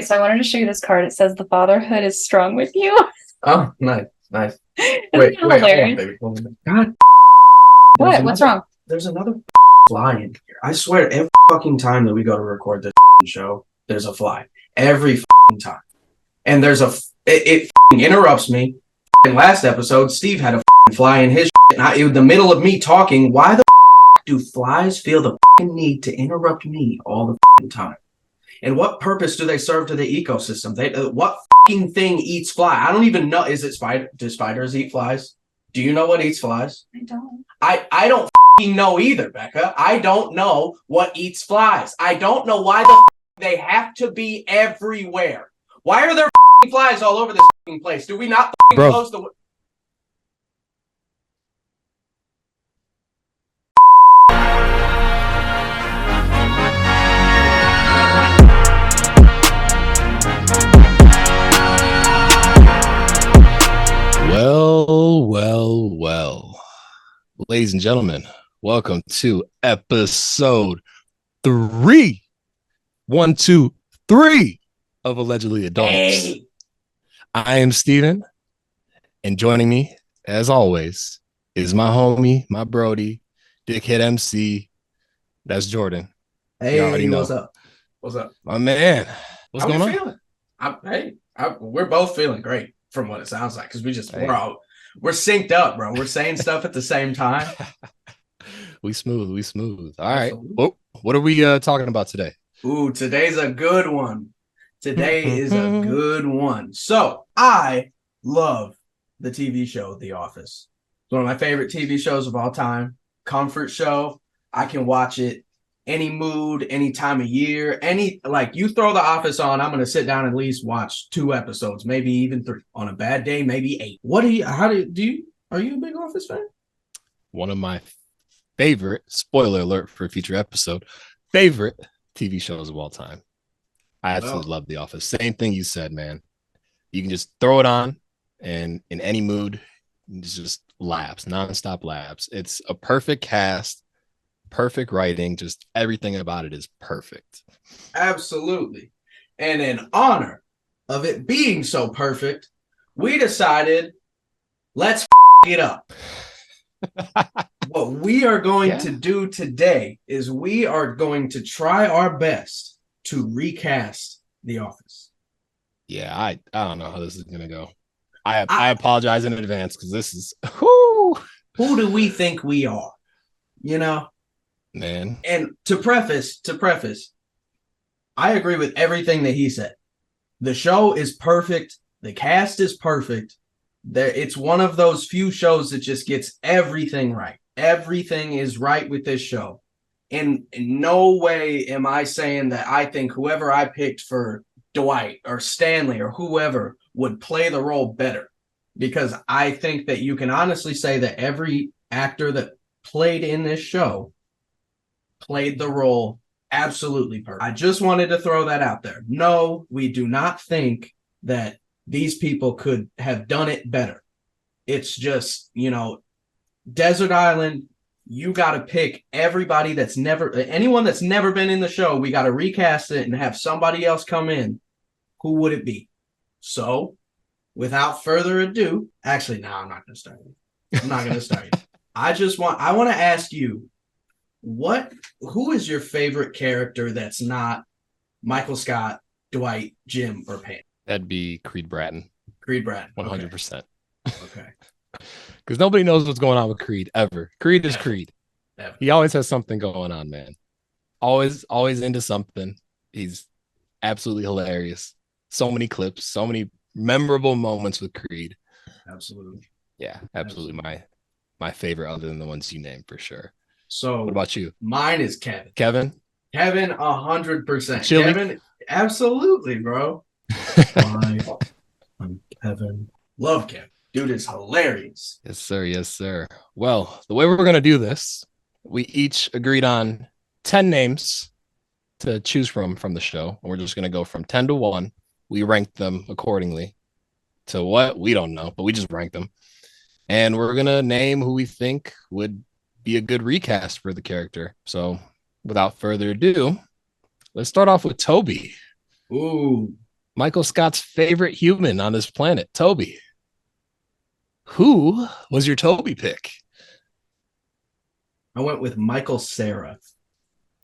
so I wanted to show you this card. It says the fatherhood is strong with you. Oh, nice. Wait, Hold on, baby. Hold on. God, what? What's wrong? there's another fly in here. I swear, every fucking time that we go to record this show, there's a fly. Every time. And there's it interrupts me. In last episode, Steve had a fly in his and in the middle of me talking. Why the do flies feel the need to interrupt me all the time? And what purpose do they serve to the ecosystem? What thing eats fly? I don't even know. Is it spider? Do spiders eat flies? Do you know what eats flies? I don't. I don't know either, Becca. I don't know what eats flies. I don't know why they have to be everywhere. Why are there flies all over this place? Do we not close the... Well. Ladies and gentlemen, welcome to episode 3. 1, 2, 3 of Allegedly Adults. Hey. I am Steven, and joining me, as always, is my homie, my Brody, Dickhead MC. That's Jordan. Hey, what's up? What's up? My man. What's going on? Feeling? We're both feeling great from what it sounds like, because we're synced up, bro. We're saying stuff at the same time. We smooth. All right. Well, what are we talking about today? Ooh, today's a good one. Today is a good one. So I love the TV show The Office. It's one of my favorite TV shows of all time. Comfort show. I can watch it any mood, any time of year, you throw The Office on, I'm gonna sit down and at least watch 2 episodes, maybe even 3. On a bad day, maybe 8. Are you a big Office fan? One of my favorite, spoiler alert for a future episode, favorite TV shows of all time. I absolutely love The Office. Same thing you said, man. You can just throw it on, and in any mood, it's just laughs, nonstop laughs. It's a perfect cast, perfect writing, just everything about it is perfect. Absolutely. And in honor of it being so perfect, we decided, let's it up. What we are going to do today is we are going to try our best to recast The Office. Yeah, I don't know how this is gonna go. I apologize in advance, because this is who do we think we are? You know, man. And to preface, I agree with everything that he said. The show is perfect. The cast is perfect. It's one of those few shows that just gets everything right. Everything is right with this show. In no way am I saying that I think whoever I picked for Dwight or Stanley or whoever would play the role better, because I think that you can honestly say that every actor that played in this show played the role absolutely perfect. I just wanted to throw that out there. No, we do not think that these people could have done it better. It's just, Desert Island, you got to pick anyone that's never been in the show. We got to recast it and have somebody else come in. Who would it be? So, without further ado, actually, no, I'm not going to start. I want to ask you, who is your favorite character that's not Michael Scott, Dwight, Jim, or Pam? That'd be Creed Bratton. 100%. Okay. Because nobody knows what's going on with Creed ever. Creed is Creed. Ever. He always has something going on, man. Always into something. He's absolutely hilarious. So many clips, so many memorable moments with Creed. Absolutely. Yeah, absolutely. My favorite, other than the ones you named, for sure. So what about you? Mine is Kevin. Kevin, 100%. Chili? Kevin, absolutely, bro. I'm Kevin. Love Kevin. Dude is hilarious. Yes, sir. Well, the way we're going to do this, we each agreed on 10 names to choose from the show. And we're just going to go from 10 to 1. We ranked them accordingly to what? We don't know, but we just ranked them. And we're going to name who we think would be a good recast for the character. So without further ado, let's start off with Toby. Ooh, Michael Scott's favorite human on this planet, Toby. Who was your Toby pick? I went with Michael Cera.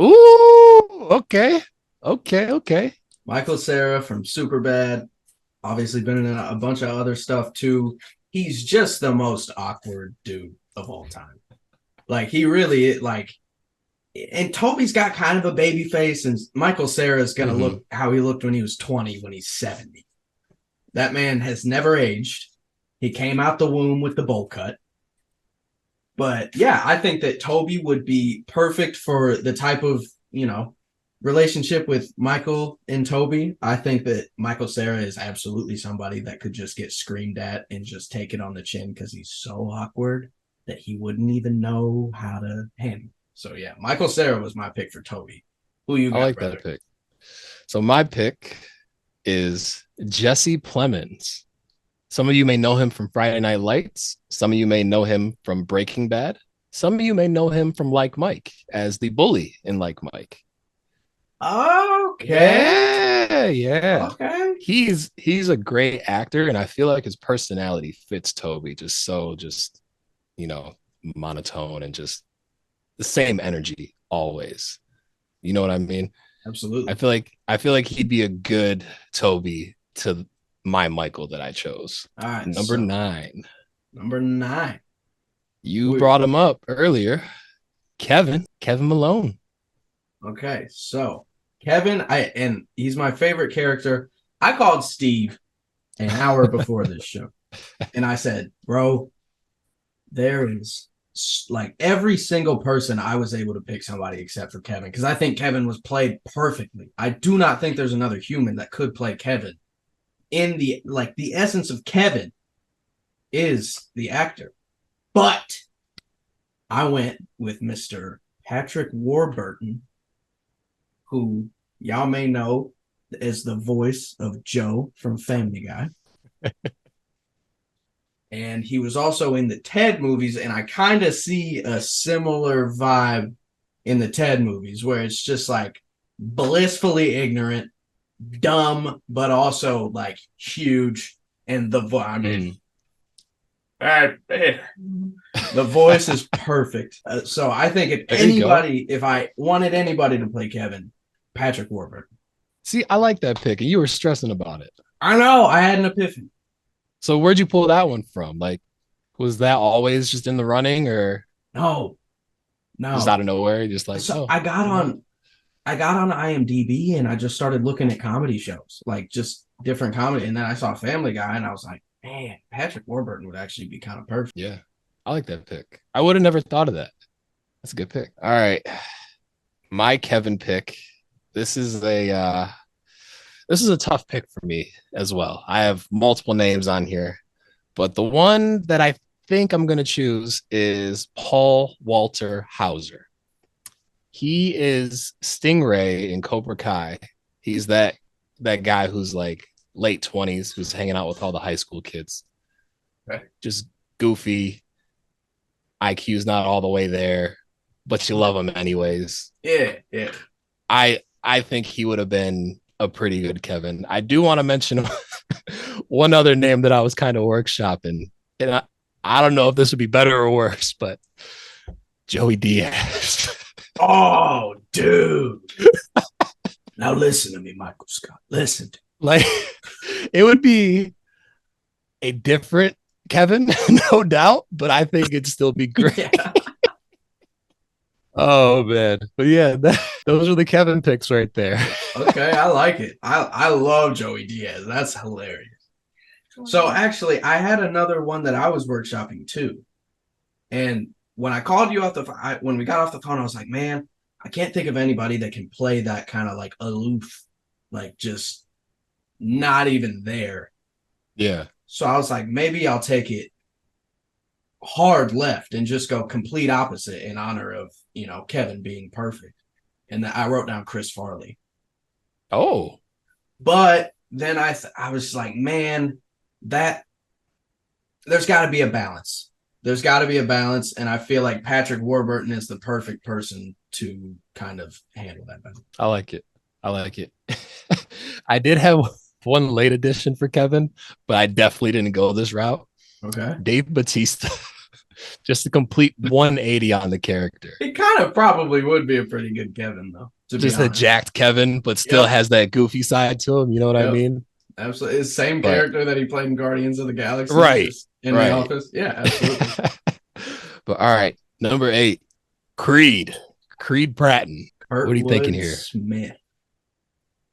Ooh, okay. Okay. Michael Cera from Superbad. Obviously been in a bunch of other stuff too. He's just the most awkward dude of all time. Like he really like, and Toby's got kind of a baby face, and Michael Cera's gonna look how he looked when he was 20, when he's 70. That man has never aged. He came out the womb with the bowl cut. But yeah, I think that Toby would be perfect for the type of, relationship with Michael and Toby. I think that Michael Cera is absolutely somebody that could just get screamed at and just take it on the chin because he's so awkward that he wouldn't even know how to handle. So yeah, Michael Cera was my pick for Toby. Who you got, I like brother? that pick. So my pick is Jesse Plemons. Some of you may know him from Friday Night Lights. Some of you may know him from Breaking Bad. Some of you may know him from Like Mike as the bully in Like Mike. Okay. Yeah. Okay. He's a great actor, and I feel like his personality fits Toby just monotone and just the same energy always. You know what I mean? Absolutely. I feel like he'd be a good Toby to my Michael that I chose. All right. Number 9. Number 9. You brought him up earlier. Kevin Malone. Okay, so Kevin, and he's my favorite character. I called Steve an hour before this show, and I said, bro, there is like every single person I was able to pick somebody except for Kevin, because I think Kevin was played perfectly. I do not think there's another human that could play Kevin. In the essence of Kevin is the actor. But I went with Mr. Patrick Warburton, who y'all may know as the voice of Joe from Family Guy. And he was also in the Ted movies, and I kind of see a similar vibe in the Ted movies, where it's just like blissfully ignorant, dumb, but also like huge. And the the voice is perfect. So I think if I wanted anybody to play Kevin, Patrick Warburton. See, I like that pick, and you were stressing about it. I know. I had an epiphany. So where'd you pull that one from? Like, was that always just in the running, or no, just out of nowhere? Just like, I got on IMDb, and I just started looking at comedy shows, like just different comedy, and then I saw Family Guy, and I was like, man, Patrick Warburton would actually be kind of perfect. Yeah, I like that pick. I would have never thought of that. That's a good pick. All right, my Kevin pick. This is a tough pick for me as well. I have multiple names on here, but the one that I think I'm going to choose is Paul Walter Hauser. He is Stingray in Cobra Kai. He's that guy who's like late 20s, who's hanging out with all the high school kids. Right. Just goofy. IQ's not all the way there, but you love him anyways. Yeah. I think he would have been a pretty good Kevin. I do want to mention one other name that I was kind of workshopping, and I don't know if this would be better or worse, but Joey Diaz. Oh, dude. Now listen to me, Michael Scott. Listen to me. Like, it would be a different Kevin, no doubt, but I think it'd still be great. Yeah. Oh, man. But yeah, those are the Kevin picks right there. Okay, I like it. I love Joey Diaz. That's hilarious. So actually, I had another one that I was workshopping too. And when I called you when we got off the phone, I was like, man, I can't think of anybody that can play that kind of like aloof, like just not even there. Yeah. So I was like, maybe I'll take it hard left and just go complete opposite in honor of, Kevin being perfect. And I wrote down Chris Farley. Oh. But then I was like, man, there's got to be a balance. There's got to be a balance. And I feel like Patrick Warburton is the perfect person to kind of handle that balance. I like it. I did have one late addition for Kevin, but I definitely didn't go this route. Okay. Dave Bautista. Just a complete 180 on the character. It kind of probably would be a pretty good Kevin, though. Just a jacked Kevin, but still has that goofy side to him. You know what I mean? Absolutely. It's the same character that he played in Guardians of the Galaxy. Right. In The Office. Yeah, absolutely. But all right. Number 8, Creed. Creed Bratton. What are you thinking here? Smith.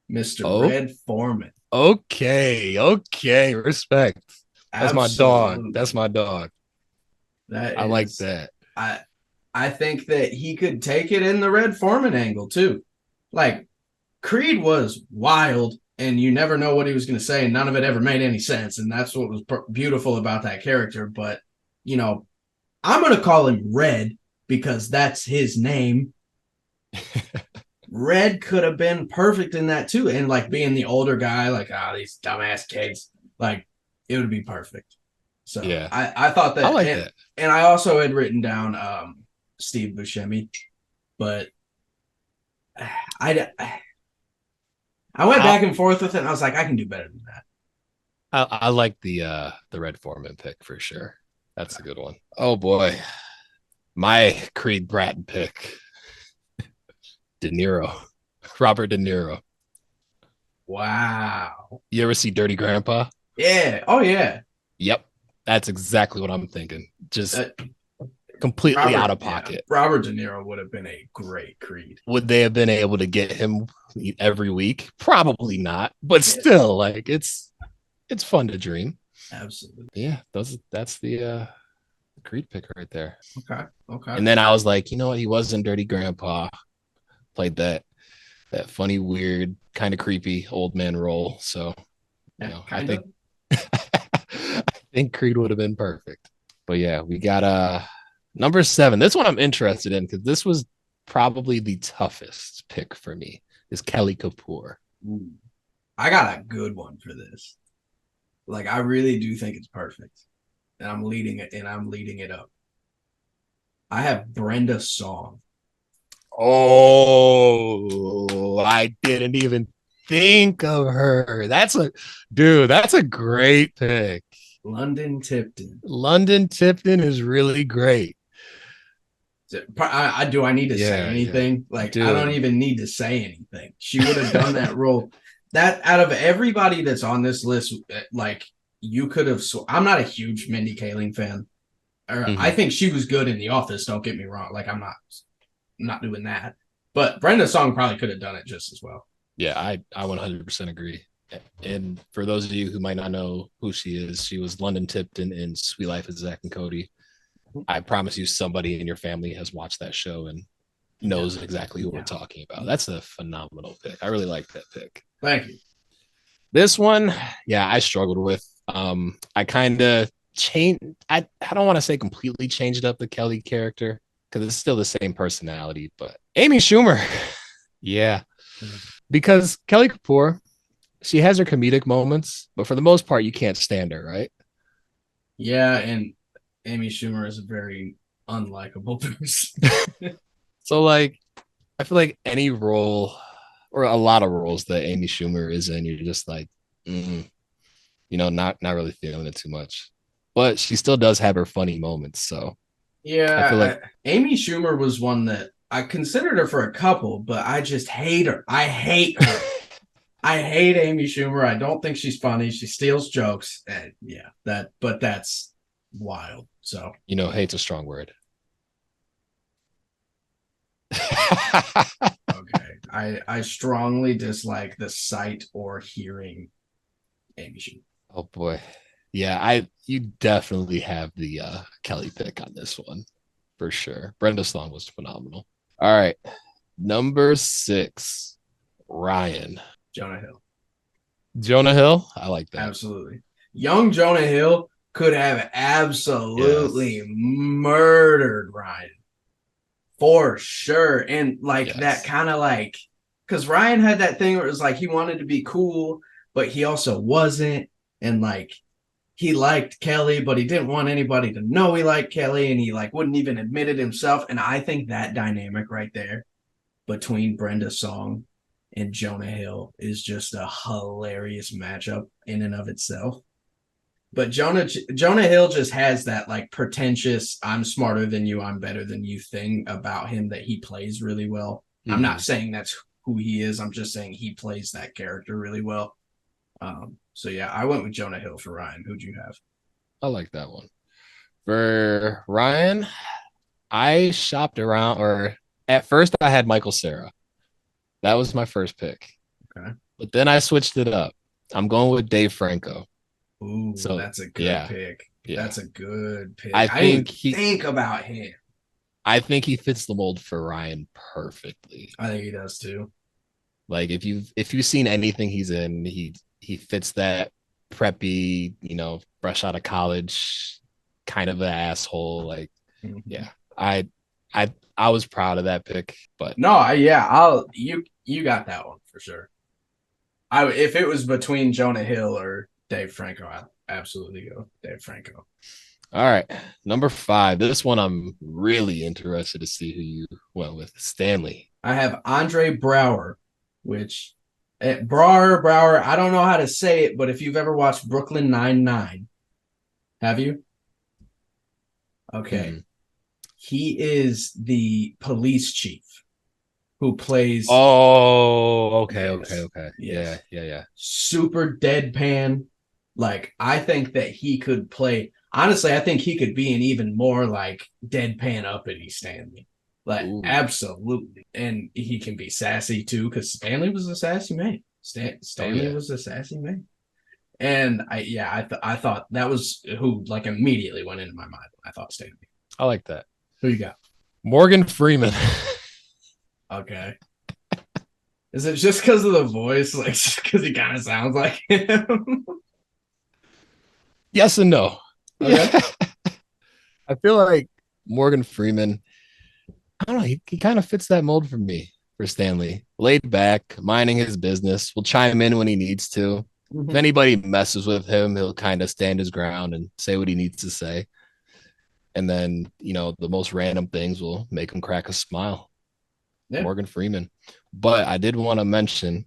Mr. Red Foreman. Okay. Respect. That's my dog. That's my dog. I like that. I think that he could take it in the Red Foreman angle too. Like, Creed was wild, and you never know what he was going to say, and none of it ever made any sense, and that's what was beautiful about that character. But, you know, I'm going to call him Red because that's his name. Red could have been perfect in that too, and like being the older guy, like, these dumbass kids, like, it would be perfect. So yeah, I thought that. I like that. And I also had written down Steve Buscemi, but I went back and forth with it, and I was like, I can do better than that. I like the Red Foreman pick for sure. That's a good one. Oh boy, my Creed Bratton pick, Robert De Niro. Wow. You ever see Dirty Grandpa? Yeah. Oh yeah. Yep. That's exactly what I'm thinking. Just completely out of pocket. Yeah. Robert De Niro would have been a great Creed. Would they have been able to get him every week? Probably not. But still, like, it's fun to dream. Absolutely. Yeah, that's the Creed pick right there. Okay. And then I was like, you know what? He wasn't Dirty Grandpa. Played that funny, weird, kind of creepy old man role. So, you know, I think Creed would have been perfect. But yeah, we got number 7. This one I'm interested in because this was probably the toughest pick for me. Is Kelly Kapoor. Ooh. I got a good one for this. Like, I really do think it's perfect. And I'm leading it up. I have Brenda Song. Oh, I didn't even think of her. That's a great pick. London Tipton. London Tipton is really great. Do I need to say anything? Yeah. Like, dude, I don't even need to say anything. She would have done that role. That out of everybody that's on this list, like, you could have. I'm not a huge Mindy Kaling fan. I think she was good in The Office. Don't get me wrong. Like, I'm not doing that. But Brenda Song probably could have done it just as well. Yeah, I 100% agree. And for those of you who might not know who she is, she was London Tipton in Sweet Life of Zack and Cody. I promise you somebody in your family has watched that show and knows exactly who we're talking about. That's a phenomenal pick. I really like that pick. Thank you. This one, I struggled with. I kind of changed. I don't want to say completely changed up the Kelly character because it's still the same personality, but Amy Schumer. Yeah. Because Kelly Kapoor, she has her comedic moments, but for the most part, you can't stand her, right? Yeah, and Amy Schumer is a very unlikable person. So, like, I feel like any role or a lot of roles that Amy Schumer is in, you're just like, not really feeling it too much. But she still does have her funny moments, so. Yeah, I feel like Amy Schumer was one that I considered her for a couple, but I just hate her. I hate her. I hate Amy Schumer. I don't think she's funny. She steals jokes. And but that's wild. So, hate's a strong word. Okay. I strongly dislike the sight or hearing Amy Schumer. Oh boy. Yeah, you definitely have the Kelly pick on this one for sure. Brenda Song was phenomenal. All right. Number 6, Ryan. Jonah Hill. Jonah Hill? I like that. Absolutely. Young Jonah Hill could have absolutely murdered Ryan. For sure. And that kind of like, because Ryan had that thing where it was like he wanted to be cool, but he also wasn't. And like, he liked Kelly, but he didn't want anybody to know he liked Kelly, and he like wouldn't even admit it himself. And I think that dynamic right there between Brenda Song and Jonah Hill is just a hilarious matchup in and of itself. But Jonah Hill just has that like pretentious, I'm smarter than you, I'm better than you thing about him that he plays really well. I'm not saying that's who he is. I'm just saying he plays that character really well. So yeah, I went with Jonah Hill for Ryan. Who'd you have? I like that one. For Ryan, I shopped around, or at first I had Michael Cera. That was my first pick. Okay. But then I switched it up. I'm going with Dave Franco. Ooh, So that's a good pick. Yeah. That's a good pick. I think think about him. I think he fits the mold for Ryan perfectly. I think he does too. Like if you've seen anything he's in, he fits that preppy, fresh out of college, kind of an asshole. Like, yeah, I was proud of that pick, but no, I'll you got that one for sure. If it was between Jonah Hill or Dave Franco, I'd absolutely go Dave Franco. All right, number 5. This one I'm really interested to see who you went with. Stanley. I have Andre Brower, which Brower. I don't know how to say it, but if you've ever watched Brooklyn Nine-Nine, have you? Okay. He is the police chief who plays. Oh, okay, Yes. okay. Yes. Yeah. Super deadpan. Like, I think that he could play. Honestly, I think he could be an even more like deadpan uppity Stanley. Like, absolutely. And he can be sassy too, because Stanley was a sassy man. Stanley was a sassy man. And I thought that was who like immediately went into my mind. I thought Stanley. I like that. Who you got? Morgan Freeman. Okay. Is it just because of the voice? Like, because he kind of sounds like him? Yes and no. Okay. I feel like Morgan Freeman, I don't know, he kind of fits that mold for me, for Stanley. Laid back, minding his business, will chime in when he needs to. If anybody messes with him, he'll kind of stand his ground and say what he needs to say. And then, the most random things will make him crack a smile. Yeah. Morgan Freeman. But I did want to mention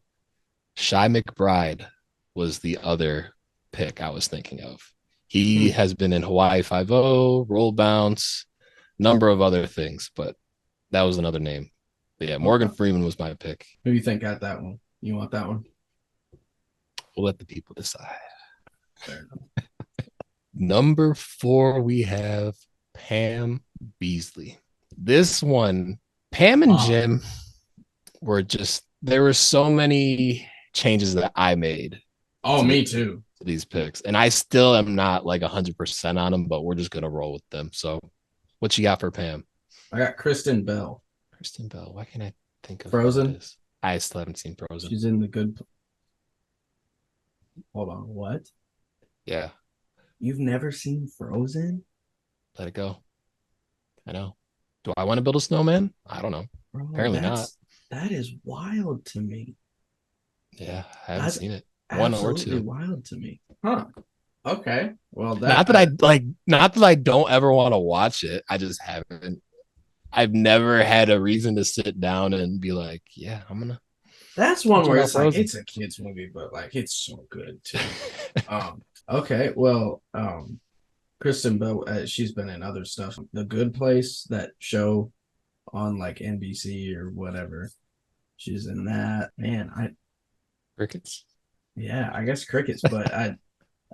Shy McBride was the other pick I was thinking of. He has been in Hawaii Five-0, Roll Bounce, number of other things, but that was another name. But yeah, Morgan Freeman was my pick. Who do you think got that one? You want that one? We'll let the people decide. Fair enough. Number 4, we have Pam Beesly. This one, Pam and Jim were just, there were so many changes that I made. Oh, me too. These picks. And I still am not like 100% on them, but we're just going to roll with them. So what you got for Pam? I got Kristen Bell. Kristen Bell. Why can't I think of Frozen? I still haven't seen Frozen. She's in the good. Hold on. What? Yeah. You've never seen Frozen? Let it go. I know. Do I want to build a snowman? I don't know. Bro, apparently not. That is wild to me. Yeah, I haven't seen it. One or two. Wild to me. Huh. Okay. Well, not that I don't ever want to watch it. I just haven't. I've never had a reason to sit down and be like, yeah, I'm gonna. That's one where it's like it's a kid's movie, but like it's so good too. Okay. Well, Kristen Bell, she's been in other stuff. The Good Place, that show on like NBC or whatever. She's in that. Man, Crickets. Yeah, I guess crickets, but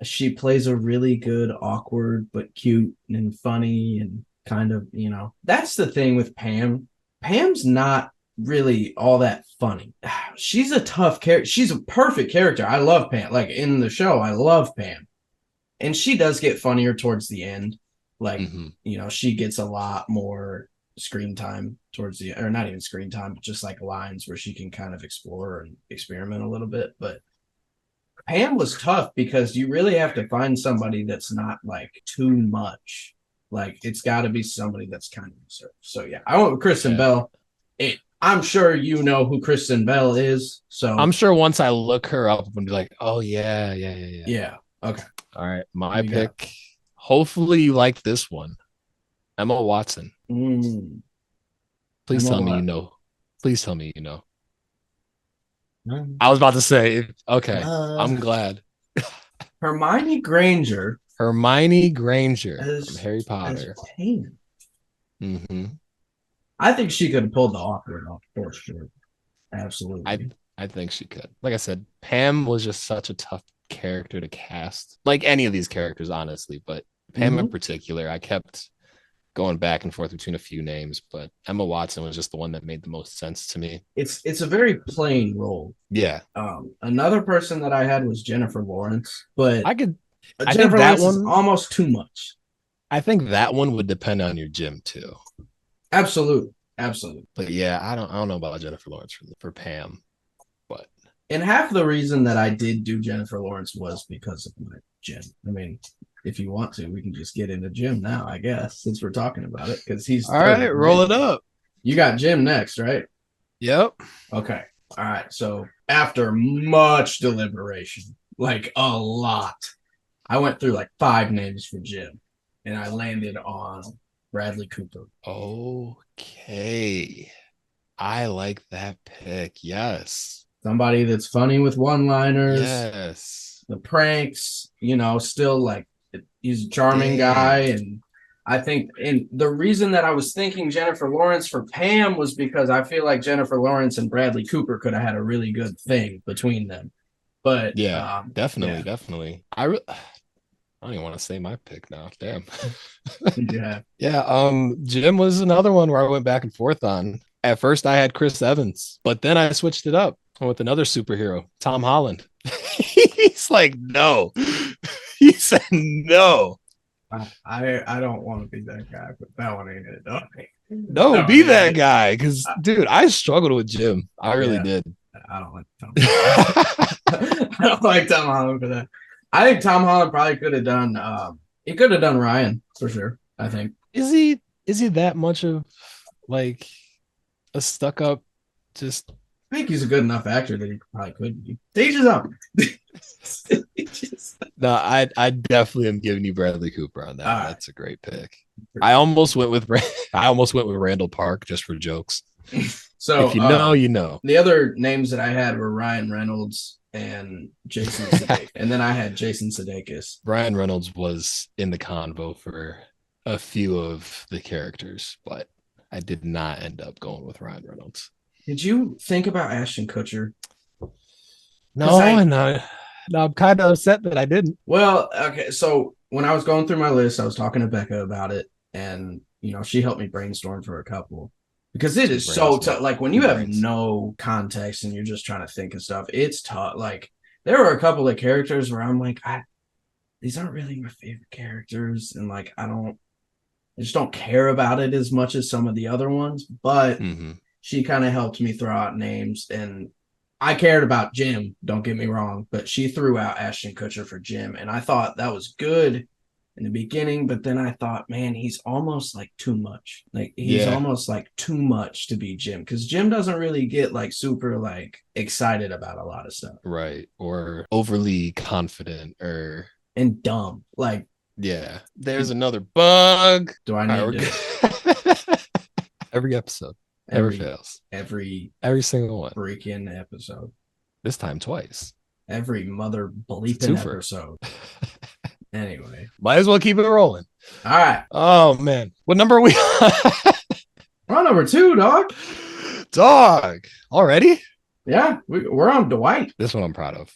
she plays a really good, awkward but cute and funny and kind of, that's the thing with Pam. Pam's not really all that funny. She's a tough character. She's a perfect character. I love Pam. Like in the show, I love Pam. And she does get funnier towards the end. Like, she gets a lot more screen time towards the, or not even screen time, but just like lines where she can kind of explore and experiment a little bit. But Pam was tough because you really have to find somebody that's not like too much. Like it's got to be somebody that's kind of reserved. So yeah, I went with Kristen Bell. I'm sure you know who Kristen Bell is. So I'm sure once I look her up, I'm gonna be like, oh yeah. Yeah. Okay. All right. My pick. Hopefully you like this one. Emma Watson. Please tell me you know. Please tell me you know. I was about to say, okay, I'm glad. Hermione Granger Hermione Granger as from Harry Potter. Pam. Mm-hmm. I think she could have pulled the awkward off for sure. Absolutely. I think she could. Like I said, Pam was just such a tough character to cast. Like any of these characters, honestly, but Pam in particular, I kept going back and forth between a few names, but Emma Watson was just the one that made the most sense to me. It's a very plain role. Yeah. Another person that I had was Jennifer Lawrence, but I Jennifer think that Lawrence one is almost too much. I think that one would depend on your gym too. Absolutely. But yeah, I don't know about Jennifer Lawrence for Pam, but and half the reason that I did do Jennifer Lawrence was because of my gym. I mean, if you want to, we can just get into Jim now, I guess, since we're talking about it, because he's all right. Roll it up. You got Jim next, right? Yep. Okay. All right. So after much deliberation, like a lot, I went through like 5 names for Jim, and I landed on Bradley Cooper. Okay. I like that pick. Yes. Somebody that's funny with one-liners. Yes. The pranks, still like he's a charming guy. And I think, and the reason that I was thinking Jennifer Lawrence for Pam was because I feel like Jennifer Lawrence and Bradley Cooper could have had a really good thing between them. But yeah, definitely. I don't even want to say my pick now. Damn. Yeah. Jim was another one where I went back and forth on. At first, I had Chris Evans, but then I switched it up with another superhero, Tom Holland. He's like, no. He said no. I don't want to be that guy, but that one ain't it. No, be that guy. Because, dude, I struggled with Jim. I really did. I don't like Tom Holland. I don't like Tom Holland for that. I think Tom Holland probably could have done he could have done Ryan for sure, I think. Is he that much of like a stuck up just I think he's a good enough actor that he probably could be. Stage is up. No, I definitely am giving you Bradley Cooper on that. Right. That's a great pick. I almost went with Randall Park just for jokes. So if you know, you know. The other names that I had were Ryan Reynolds and Jason Sudeikis. And then I had Jason Sudeikis. Ryan Reynolds was in the convo for a few of the characters, but I did not end up going with Ryan Reynolds. Did you think about Ashton Kutcher? No, I'm kind of upset that I didn't. Well, okay. So when I was going through my list, I was talking to Becca about it, and she helped me brainstorm for a couple because it is so tough. Like when you have no context and you're just trying to think of stuff, it's tough. Like there were a couple of characters where I'm like, these aren't really my favorite characters, and like I just don't care about it as much as some of the other ones. But she kind of helped me throw out names, and I cared about Jim, don't get me wrong, but she threw out Ashton Kutcher for Jim, and I thought that was good in the beginning, but then I thought, man, he's almost like too much. Like he's almost like too much to be Jim, because Jim doesn't really get like super like excited about a lot of stuff. Right. Or overly confident and dumb. Like, yeah, there's another bug. Do I need to every episode. Never fails. Every single one. Freaking episode. This time twice. Every mother bleeping episode. Anyway. Might as well keep it rolling. All right. Oh, man. What number are we on? We're on number 2, dog. Dog. Already? Yeah. We're on Dwight. This one I'm proud of.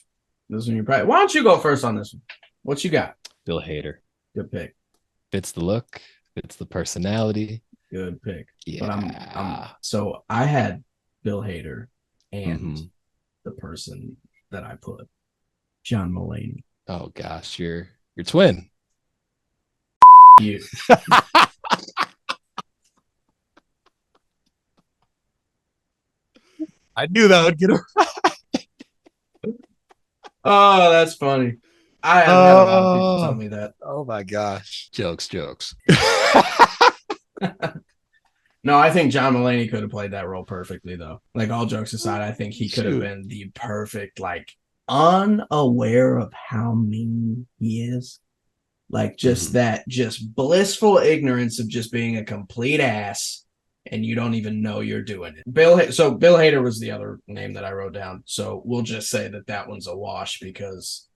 This one you're proud of. Why don't you go first on this one? What you got? Bill Hader. Good pick. Fits the look. Fits the personality. Good pick. Yeah. But so I had Bill Hader and the person that I put, John Mulaney. Oh gosh, your twin. You. I knew that would get right. Oh, that's funny. I have had a lot of people tell me that. Oh my gosh. Jokes. No, I think John Mulaney could have played that role perfectly, though. Like, all jokes aside, I think he could have been the perfect, like, unaware of how mean he is. Like, just that, just blissful ignorance of just being a complete ass and you don't even know you're doing it. Bill Hader was the other name that I wrote down. So we'll just say that one's a wash because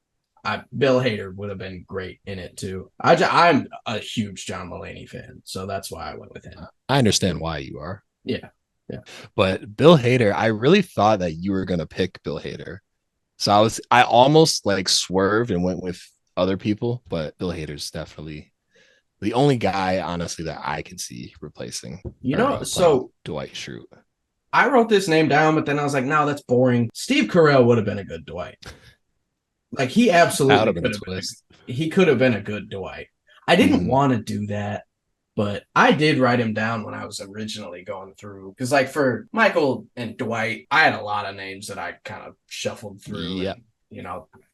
Bill Hader would have been great in it too. I'm a huge John Mulaney fan, so that's why I went with him. I understand why you are. Yeah. But Bill Hader, I really thought that you were gonna pick Bill Hader. So I almost like swerved and went with other people, but Bill Hader's definitely the only guy, honestly, that I can see replacing. So Dwight Schrute. I wrote this name down, but then I was like, no, that's boring. Steve Carell would have been a good Dwight. Like he absolutely could have been. He could have been a good Dwight. I didn't want to do that, but I did write him down when I was originally going through. Because like for Michael and Dwight, I had a lot of names that I kind of shuffled through. Yeah.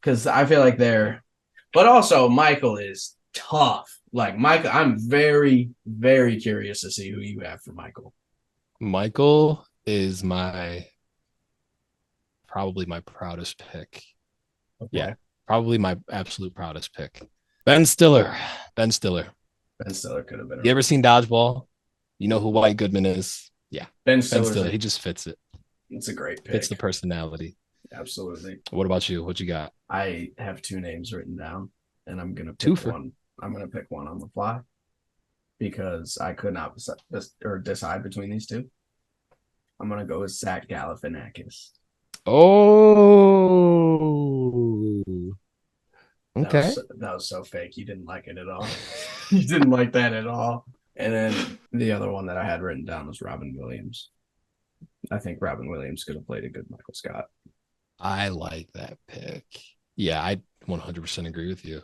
Because I feel like but also Michael is tough. Like Michael, I'm very, very curious to see who you have for Michael. Michael is probably my proudest pick. Okay. Yeah, probably my absolute proudest pick. Ben Stiller. Ben Stiller could have been. You ever seen Dodgeball? You know who White Goodman is? Yeah. Ben Stiller. He just fits it. It's a great pick. Fits the personality. Absolutely. What about you? What you got? I have two names written down, and I'm gonna pick one. I'm gonna pick one on the fly because I could not decide between these two. I'm gonna go with Zach Galifianakis. Oh, okay. That was so fake. You didn't like it at all. You didn't like that at all. And then the other one that I had written down was Robin Williams. I think Robin Williams could have played a good Michael Scott. I like that pick. Yeah, I 100% agree with you.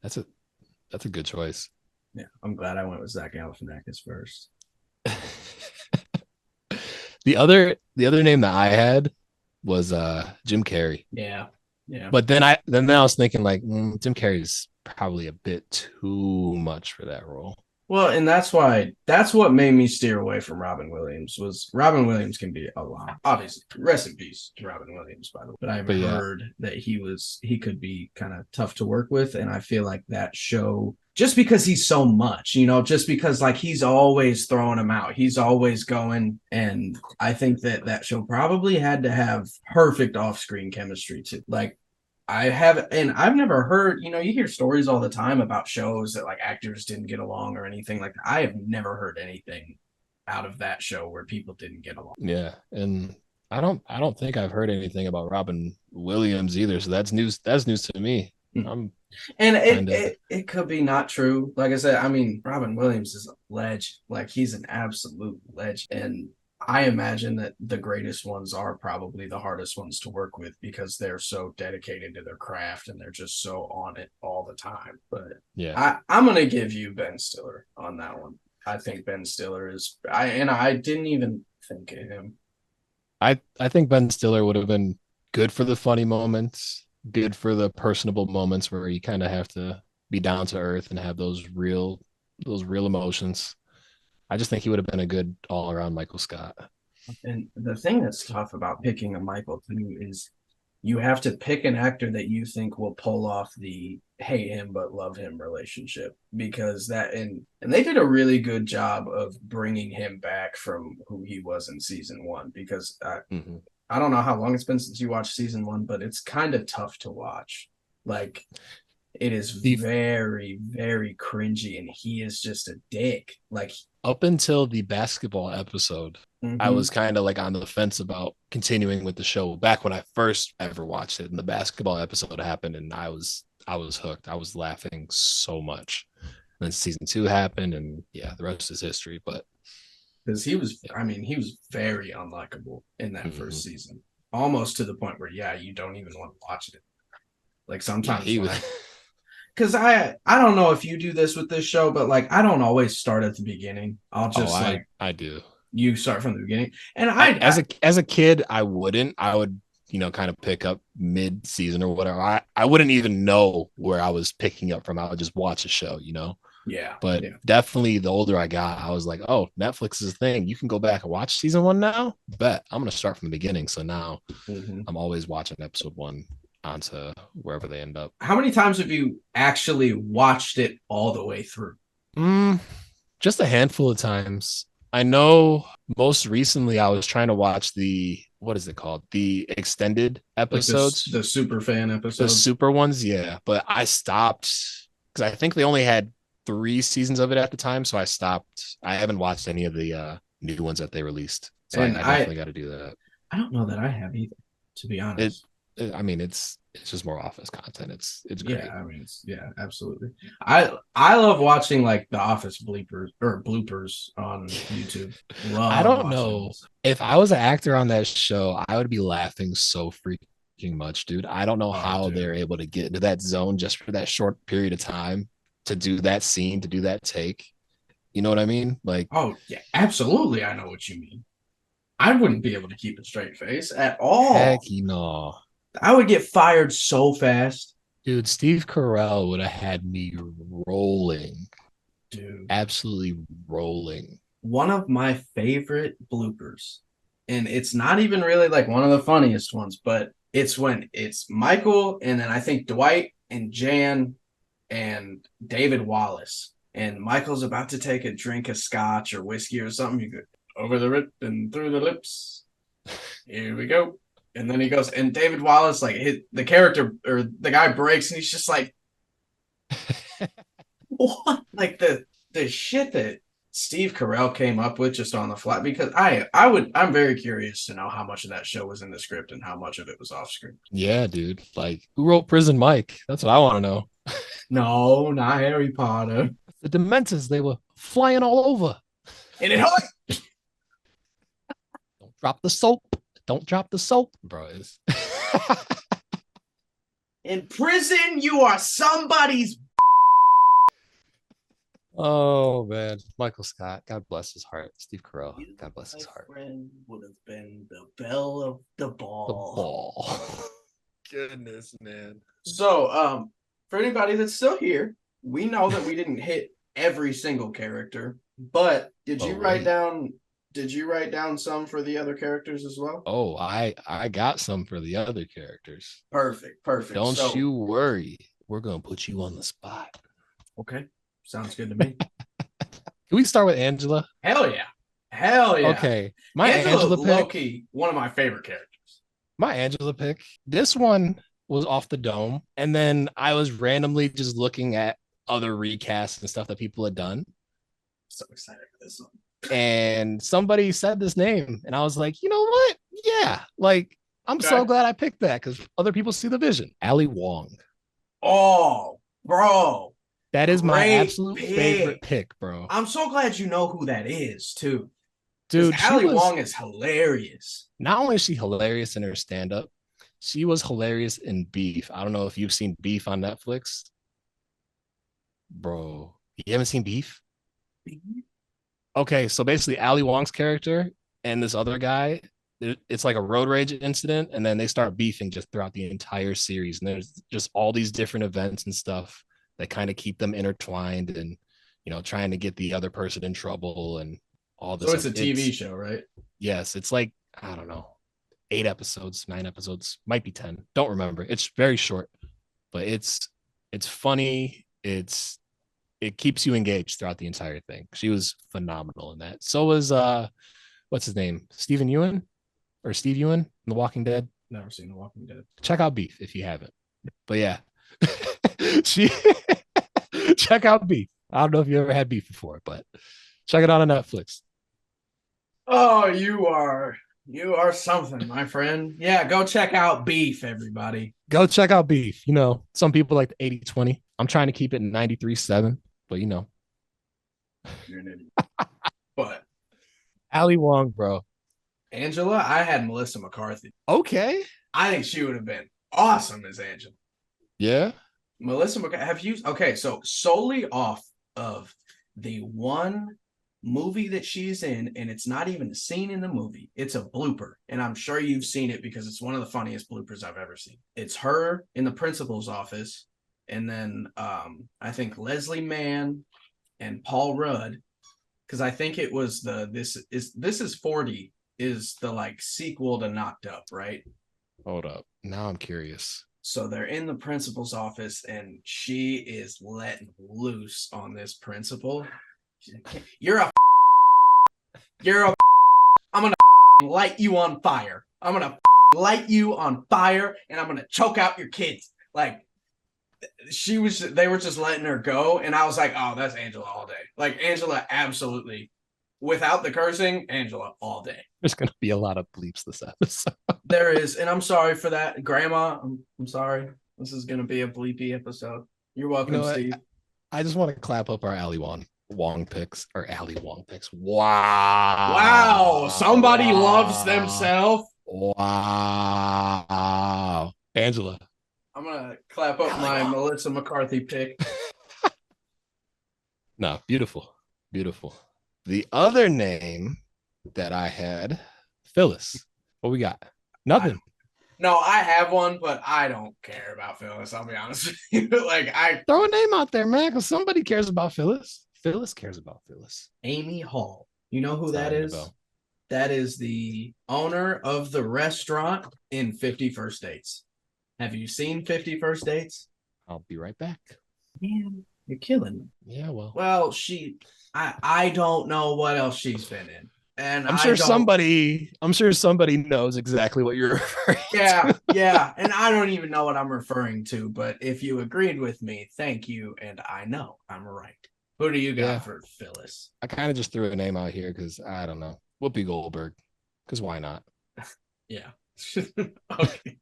That's a good choice. Yeah, I'm glad I went with Zach Galifianakis first. The other name that I had was Jim Carrey. Yeah. But then I was thinking like Jim Carrey's probably a bit too much for that role. Well, and that's what made me steer away from Robin Williams. Was Robin Williams can be a lot. Obviously, rest in peace to Robin Williams, by the way. But I've heard that he could be kind of tough to work with, and I feel like that show, just because he's so much, just because like he's always throwing him out, he's always going, and I think that show probably had to have perfect off-screen chemistry too. Like I've never heard, you hear stories all the time about shows that like actors didn't get along or anything like that. I have never heard anything out of that show where people didn't get along. Yeah, and I don't think I've heard anything about Robin Williams either. So that's news. That's news to me. It could be not true. Like I said, I mean, Robin Williams is a legend. Like he's an absolute legend, and I imagine that the greatest ones are probably the hardest ones to work with because they're so dedicated to their craft and they're just so on it all the time. But yeah, I'm going to give you Ben Stiller on that one. I think Ben Stiller I didn't even think of him. I think Ben Stiller would have been good for the funny moments, good for the personable moments where you kind of have to be down to earth and have those real emotions. I just think he would have been a good all-around Michael Scott. And the thing that's tough about picking a Michael too is you have to pick an actor that you think will pull off the hate him but love him relationship, because and they did a really good job of bringing him back from who he was in season one, because I don't know how long it's been since you watched season one, but it's kind of tough to watch. Like it is very, very cringy, and he is just a dick. Like up until the basketball episode, I was kind of like on the fence about continuing with the show back when I first ever watched it, and the basketball episode happened and I was hooked. I was laughing so much. And then season 2 happened, and yeah, the rest is history. But because he was very unlikable in that first season, almost to the point where you don't even want to watch it. Like sometimes because I don't know if you do this with this show, but like I don't always start at the beginning. I'll just I do. You start from the beginning, and as a kid, I wouldn't. I would kind of pick up mid-season or whatever. I wouldn't even know where I was picking up from. I would just watch a show, Yeah. But definitely the older I got, I was like, oh, Netflix is a thing. You can go back and watch season 1 now. Bet I'm gonna start from the beginning. So now I'm always watching episode 1 onto wherever they end up. How many times have you actually watched it all the way through? Just a handful of times. I know most recently I was trying to watch what is it called? The extended Like this, episodes, the super fan the episodes. super ones, yeah. But I stopped because I think they only had 3 seasons of it at the time, so I stopped. I haven't watched any of the new ones that they released, so And I definitely got to do that. I don't know that I have either, to be It, honest. I mean, it's just more Office content. It's Yeah, great. I mean, yeah, absolutely. I love watching like the Office bleepers or bloopers on YouTube. I Love don't watching know those. if I was an actor on that show, I would be laughing so freaking much, dude. I don't know Oh, how they're dude. able to get into that zone just for that short period of time to do that scene, to do that take. You know what I mean? Like, Oh, yeah, absolutely. I know what you mean. I wouldn't be able to keep a straight face at heck, all. no. I would get fired so fast, Dude, Steve Carell would have had me rolling, dude. absolutely rolling. One of my favorite bloopers, and it's not even really like one of the funniest ones, but it's when it's Michael and then I think Dwight and Jan and David Wallace. And Michael's about to take a drink of scotch or whiskey or something. You go over the lip and through the lips. Here we go. And then he goes, and David Wallace, like the character or the guy breaks, and he's just like, what? Like the shit that Steve Carell came up with just on the fly. Because I'm very curious to know how much of that show was in the script and how much of it was off script. Yeah, dude. Like, who wrote Prison Mike? That's what I want to know. No, not Harry Potter. The Dementors, they were flying all over. And it Don't drop the soap. Don't drop the soap, bro. in prison, you are somebody's. Oh man, Michael Scott. God bless his heart. Steve Carell. You, God bless my his heart. friend, would have been the belle of the The ball. ball. Goodness, man. So, for anybody that's still here, we know that we didn't hit every single character, but did you write Wait. down? Did you write down some for the other characters as well? Oh, I got some for the other characters. Perfect, perfect. Don't So, you worry. We're gonna put you on the spot. okay, sounds good to me. Can we start with Angela? Hell yeah, hell yeah. Okay, my Angela Angela pick. Loki, one of my favorite characters. My Angela pick. This one was off the dome, and then I was randomly just looking at other recasts and stuff that people had done, So excited for this one. and somebody said this name, and I was like, you know what? Yeah, like I'm so Okay. glad I picked that because other people see the vision. Ali Wong. Oh, bro, That is my great absolute pick. favorite pick, bro. I'm so glad you know who that is too. Because Dude, she Ali was Wong is hilarious. not only is she hilarious in her stand-up, she was hilarious in Beef. I don't know if you've seen Beef on Netflix. Bro, you haven't seen Beef? Okay, so basically Ali Wong's character and this other guy, it's like a road rage incident, and then they start beefing just throughout the entire series. And there's just all these different events and stuff that kind of keep them intertwined and trying to get the other person in trouble and all this. So it's a TV show, right? Yes, it's like, I don't know, 8 episodes, 9 episodes, might be 10. Don't remember. It's very short, but it's funny. It keeps you engaged throughout the entire thing. She was phenomenal in that. So was what's his name? Stephen Ewan or Steve Ewan in The Walking Dead. Never seen The Walking Dead. Check out Beef if you haven't. But yeah. she check out Beef. I don't know if you ever had beef before, but check it out on Netflix. Oh, you are something, my friend. Yeah, go check out Beef, everybody. Go check out Beef. Some people like the 80-20. I'm trying to keep it 93-7, but You're an idiot. But Ali Wong, bro. Angela, I had Melissa McCarthy. Okay. I think she would have been awesome as Angela. Yeah. Melissa McCarthy, have you? Okay, so solely off of the one movie that she's in, and it's not even a scene in the movie, it's a blooper, and I'm sure you've seen it because it's one of the funniest bloopers I've ever seen. It's her in the principal's office, and then I think Leslie Mann and Paul Rudd, because I think it was this is 40 is the like sequel to Knocked Up, right? Hold up. Now I'm curious. So they're in the principal's office, and she is letting loose on this principal. You're a You're a I'm gonna light you on fire. I'm gonna light you on fire, and I'm gonna choke out your kids. Like they were just letting her go, and I was like, oh, that's Angela all day. Like Angela, absolutely. Without the cursing, Angela all day. There's gonna be a lot of bleeps this episode. There is, and I'm sorry for that, Grandma. I'm sorry. This is gonna be a bleepy episode. You're welcome, Steve. I just want to clap up our Ali Wong picks or Ali Wong picks. Wow. Wow. Somebody loves themselves. Wow. Angela. I'm going to clap up my Melissa McCarthy pick. No, beautiful. Beautiful. The other name that I had, Phyllis. What we got? Nothing. No, I have one, but I don't care about Phyllis. I'll be honest with you. Throw a name out there, man, because somebody cares about Phyllis. Phyllis cares about Phyllis. Amy Hall. You know who that is? That is the owner of the restaurant in 50 First Dates. Have you seen 50 First Dates? I'll be right back. Man, you're killing me. Yeah, well. Well, I don't know what else she's been in. And I'm sure somebody knows exactly what you're referring to. Yeah. And I don't even know what I'm referring to, but if you agreed with me, thank you. And I know I'm right. Who do you got for Phyllis? I kind of just threw a name out here because I don't know. Whoopi Goldberg. Because why not? Yeah. Okay.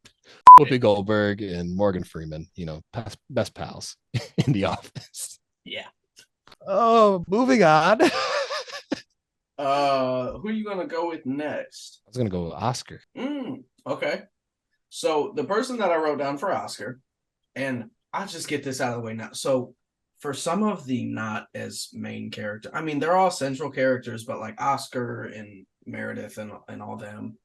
Whoopi Goldberg and Morgan Freeman, best pals in The Office. Yeah. Oh, moving on. Who are you gonna go with next? I was gonna go with Oscar. Okay. So the person that I wrote down for Oscar, and I'll just get this out of the way now. So for some of the not as main character, I mean, they're all central characters, but like Oscar and Meredith and all them,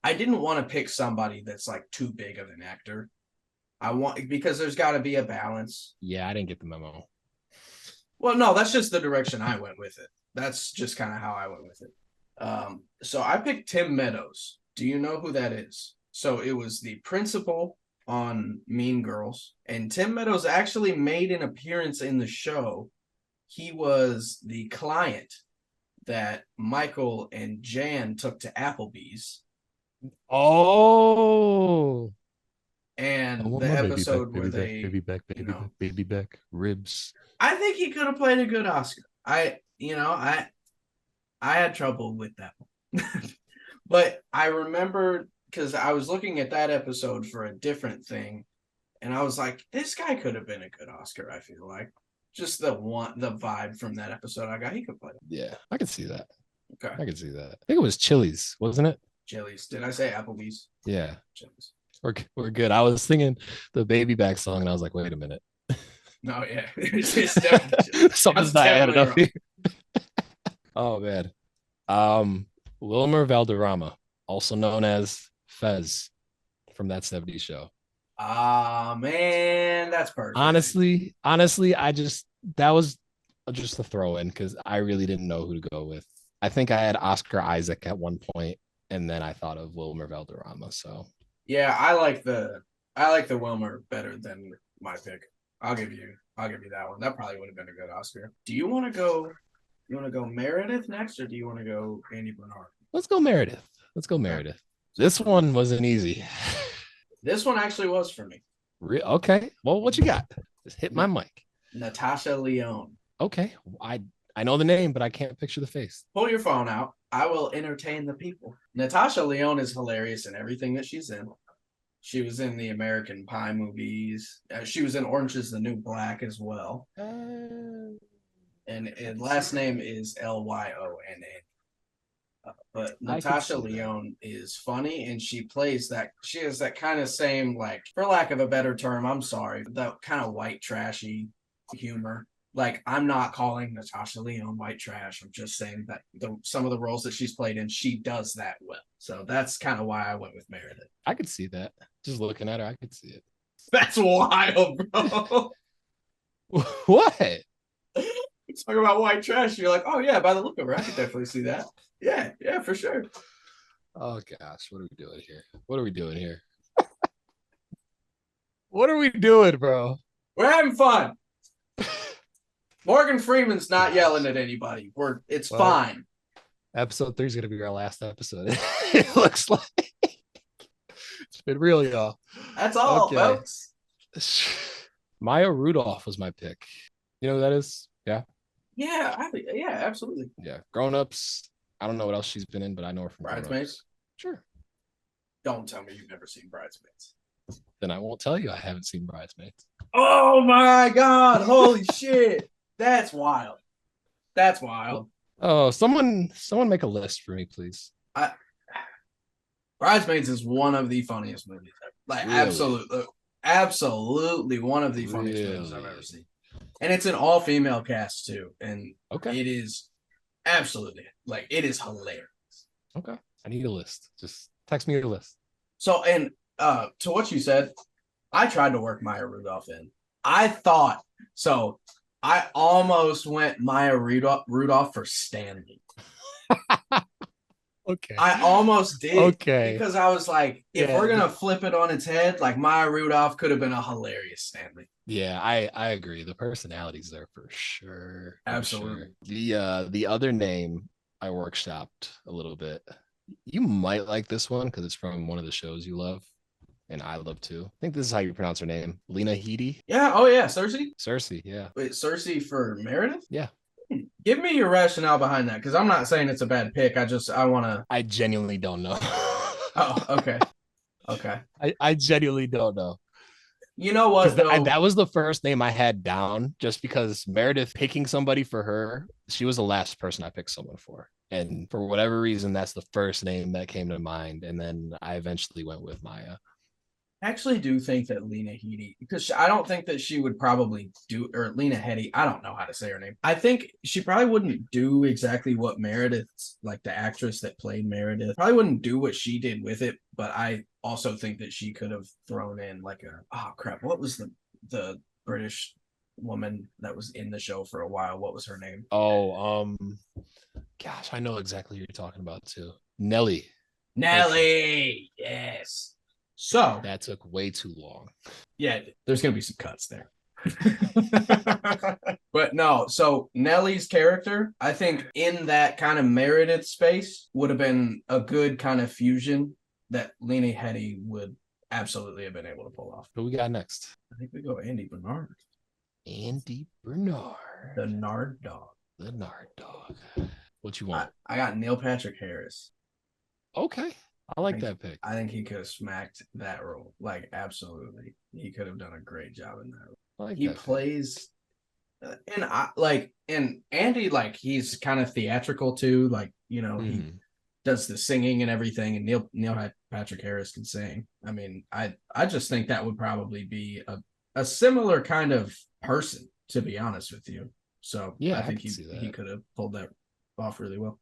I didn't want to pick somebody that's like too big of an actor. Because there's got to be a balance. Yeah, I didn't get the memo. Well, no, that's just the direction I went with it. That's just kind of how I went with it. So I picked Tim Meadows. Do you know who that is? So it was the principal on Mean Girls, and Tim Meadows actually made an appearance in the show. He was the client that Michael and Jan took to Applebee's. Oh. And the episode where baby back ribs. I think he could have played a good Oscar. I had trouble with that one. But I remember because I was looking at that episode for a different thing, and I was like, this guy could have been a good Oscar, I feel like. Just the vibe from that episode I got, he could play. Yeah, I could see that. Okay. I could see that. I think it was Chili's, wasn't it? Chili's. Did I say Applebee's? Yeah. Chili's. We're good. I was singing the Baby Back song, and I was like, wait a minute. No, yeah. It's definitely something's not adding up here. Oh man. Wilmer Valderrama, also known as Fez from That 70s Show. Ah, man, that's perfect. Honestly, that was just a throw in because I really didn't know who to go with. I think I had Oscar Isaac at one point, and then I thought of Wilmer Valderrama. So yeah, I like the Wilmer better than my pick. I'll give you that one. That probably would have been a good Oscar. Do you want to go? You want to go Meredith next, or do you want to go Andy Bernard? Let's go Meredith. This one wasn't easy. This one actually was for me. Okay. Well, what you got? Just hit my mic. Natasha Lyonne. Okay. I know the name, but I can't picture the face. Pull your phone out. I will entertain the people. Natasha Lyonne is hilarious in everything that she's in. She was in the American Pie movies. She was in Orange is the New Black as well. And last name is Lyonne. But Natasha Lyonne is funny, and she plays that. She has that kind of same, like, for lack of a better term, I'm sorry, that kind of white trashy humor. Like, I'm not calling Natasha Lyonne white trash. I'm just saying that some of the roles that she's played in, she does that well. So that's kind of why I went with Meredith. I could see that. Just looking at her, I could see it. That's wild, bro. What? Talk about white trash. You're like, oh yeah, by the look of her, I could definitely see that. Yeah, for sure. Oh gosh, what are we doing here? What are we doing, bro? We're having fun. Morgan Freeman's not yelling at anybody. It's fine. Episode 3 is gonna be our last episode. It looks like it's been real, y'all. That's all, Okay. folks. Maya Rudolph was my pick. You know who that is? Yeah. Yeah, absolutely. Yeah. Grown Ups. I don't know what else she's been in, but I know her from Grown Bridesmaids? Ups. Sure. Don't tell me you've never seen Bridesmaids. Then I won't tell you I haven't seen Bridesmaids. Oh my God. Holy shit. That's wild. That's wild. Oh, someone make a list for me, please. Bridesmaids is one of the funniest movies ever. Like, Really? absolutely one of the funniest movies I've ever seen. And it's an all-female cast, too. And Okay. it is absolutely, like, it is hilarious. Okay. I need a list. Just text me a list. So, and to what you said, I tried to work Maya Rudolph in. I almost went Maya Rudolph for Stanley. Okay. I almost did. Okay. Because I was like, if we're going to flip it on its head, like Maya Rudolph could have been a hilarious Stanley. Yeah, I agree. The personality's there for sure. Absolutely. Sure. The other name I workshopped a little bit. You might like this one because it's from one of the shows you love, and I love too. I think this is how you pronounce her name, Lena Headey. Yeah. Oh yeah, Cersei. Cersei. Yeah. Wait, Cersei for Meredith? Yeah. Give me your rationale behind that, because I'm not saying it's a bad pick. I want to. I genuinely don't know. Oh, okay. Okay. I genuinely don't know. You know what? That was the first name I had down, just because Meredith picking somebody for her, she was the last person I picked someone for. And for whatever reason, that's the first name that came to mind. And then I eventually went with Maya. I actually do think that Lena Headey, because I don't think that she would probably do, or Lena Headey, I don't know how to say her name. I think she probably wouldn't do exactly what Meredith, like the actress that played Meredith, probably wouldn't do what she did with it. But I also think that she could have thrown in like what was the British woman that was in the show for a while? What was her name? Oh, gosh, I know exactly who you're talking about too. Nelly. Yes. So that took way too long. Yeah, there's gonna be some cuts there. But no, so Nellie's character, I think in that kind of Meredith space would have been a good kind of fusion that Lena Headey would absolutely have been able to pull off. What we got next? I think we go Andy Bernard. Andy Bernard. The Nard Dog. The Nard Dog. What you want? I got Neil Patrick Harris. Okay. I like that pick. I think he could have smacked that role. Like, absolutely. He could have done a great job in that role. He plays and Andy, like, he's kind of theatrical too. Like, you know, he does the singing and everything, and Neil Patrick Harris can sing. I mean, I just think that would probably be a similar kind of person, to be honest with you. So yeah, I think he could have pulled that off really well.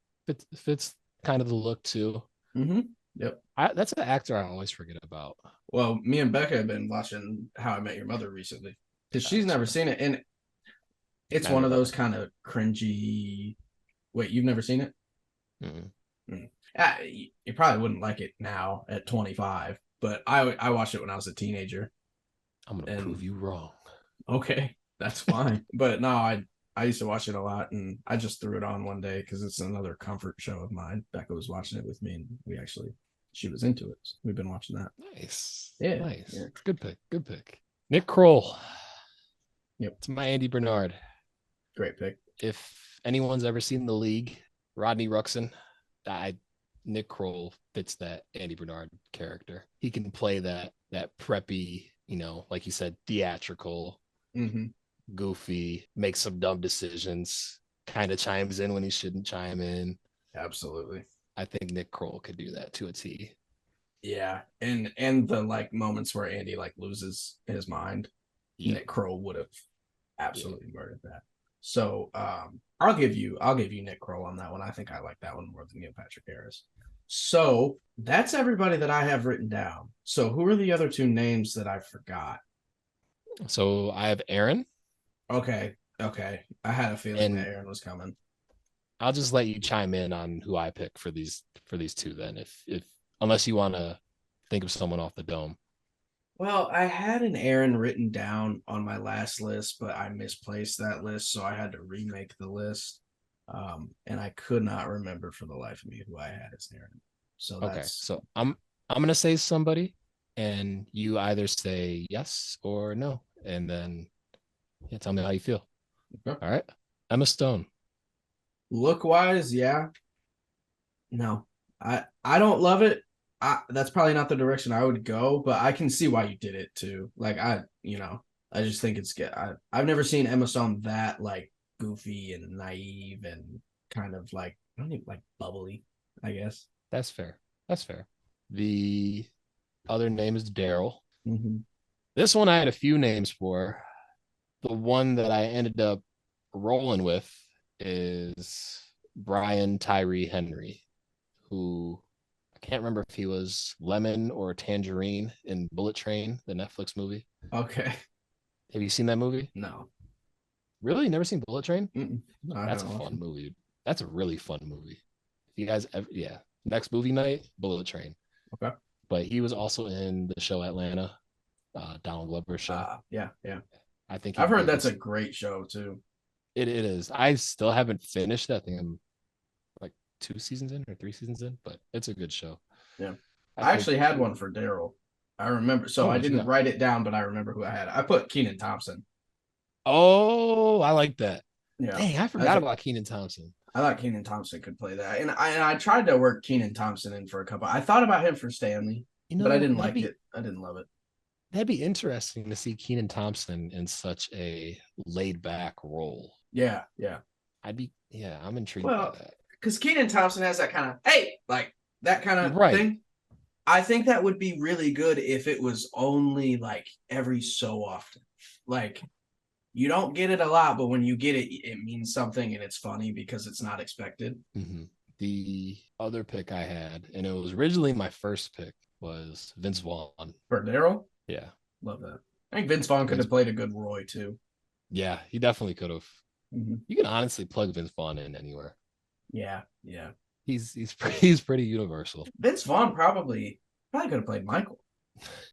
Fits kind of the look too. Mm-hmm. Yep. That's an actor I always forget about. Well, me and Becca have been watching How I Met Your Mother recently because she's never seen it, and it's one of those kind of cringy. Wait, you've never seen it? You probably wouldn't like it now at 25, but I watched it when I was a teenager. I'm gonna prove you wrong. Okay, that's fine. But no, I used to watch it a lot, and I just threw it on one day because it's another comfort show of mine. Becca was watching it with me, and she was into it. So we've been watching that. Nice. Yeah. Nice. Yeah. Good pick. Nick Kroll. Yep. It's my Andy Bernard. Great pick. If anyone's ever seen The League, Rodney Ruxin, Nick Kroll fits that Andy Bernard character. He can play that preppy, you know, like you said, theatrical, goofy, makes some dumb decisions, kind of chimes in when he shouldn't chime in. Absolutely. I think Nick Kroll could do that to a T. Yeah, and the like moments where Andy like loses his mind, Nick Kroll would have absolutely murdered that. So I'll give you Nick Kroll on that one. I think I like that one more than Neil Patrick Harris. So that's everybody that I have written down. So who are the other two names that I forgot? So I have Aaron. Okay. I had a feeling that Aaron was coming. I'll just let you chime in on who I pick for these two then, if unless you want to think of someone off the dome. Well, I had an Aaron written down on my last list, but I misplaced that list, so I had to remake the list. And I could not remember for the life of me who I had as Aaron. So Okay, that's so I'm gonna say somebody, and you either say yes or no, and then yeah, tell me how you feel. okay. All right, Emma Stone. Look wise, yeah. No, I don't love it. That's probably not the direction I would go, but I can see why you did it too. Like I just think it's good. I've never seen Emma Stone that like goofy and naive and kind of like I don't even like bubbly, I guess. That's fair. That's fair. The other name is Daryl. Mm-hmm. This one I had a few names for. The one that I ended up rolling with is Brian Tyree Henry, who I can't remember if he was Lemon or Tangerine in Bullet Train, the Netflix movie. Okay. Have you seen that movie? No. Really? Never seen Bullet Train? No, I That's a haven't watched fun it. movie. That's a really fun movie. If you guys ever, yeah, next movie night, Bullet Train. Okay. But he was also in the show Atlanta, Donald Glover's show. Yeah, yeah. I think I've he'd be heard a good. that's a great show too. It is. I still haven't finished that. I think I'm like 2 seasons in or 3 seasons in, but it's a good show. Yeah. I I think. actually had one for Daryl. I remember. So Oh, I what you didn't got? write it down, but I remember who I had. I put Keenan Thompson. Oh, I like that. Yeah. Dang, I As forgot a, about Keenan Thompson. I thought Keenan Thompson could play that. And I tried to work Keenan Thompson in for a couple. I thought about him for Stanley, You but I know, didn't like it. I didn't love it. that'd be interesting to see Keenan Thompson in such a laid back role. Yeah, yeah. Yeah, I'm intrigued by Well, that. because Keenan Thompson has that kind of hey, like that kind You're of right. thing. I think that would be really good if it was only like every so often. Like you don't get it a lot, but when you get it, it means something and it's funny because it's not expected. Mm-hmm. The other pick I had, and it was originally my first pick, was Vince Vaughn. For Daryl, Yeah. love that. I think Vince Vaughn could Vince, have played a good Roy too. yeah, he definitely could have. Mm-hmm. You can honestly plug Vince Vaughn in anywhere. Yeah, yeah. He's pretty universal. Vince Vaughn probably could have played Michael.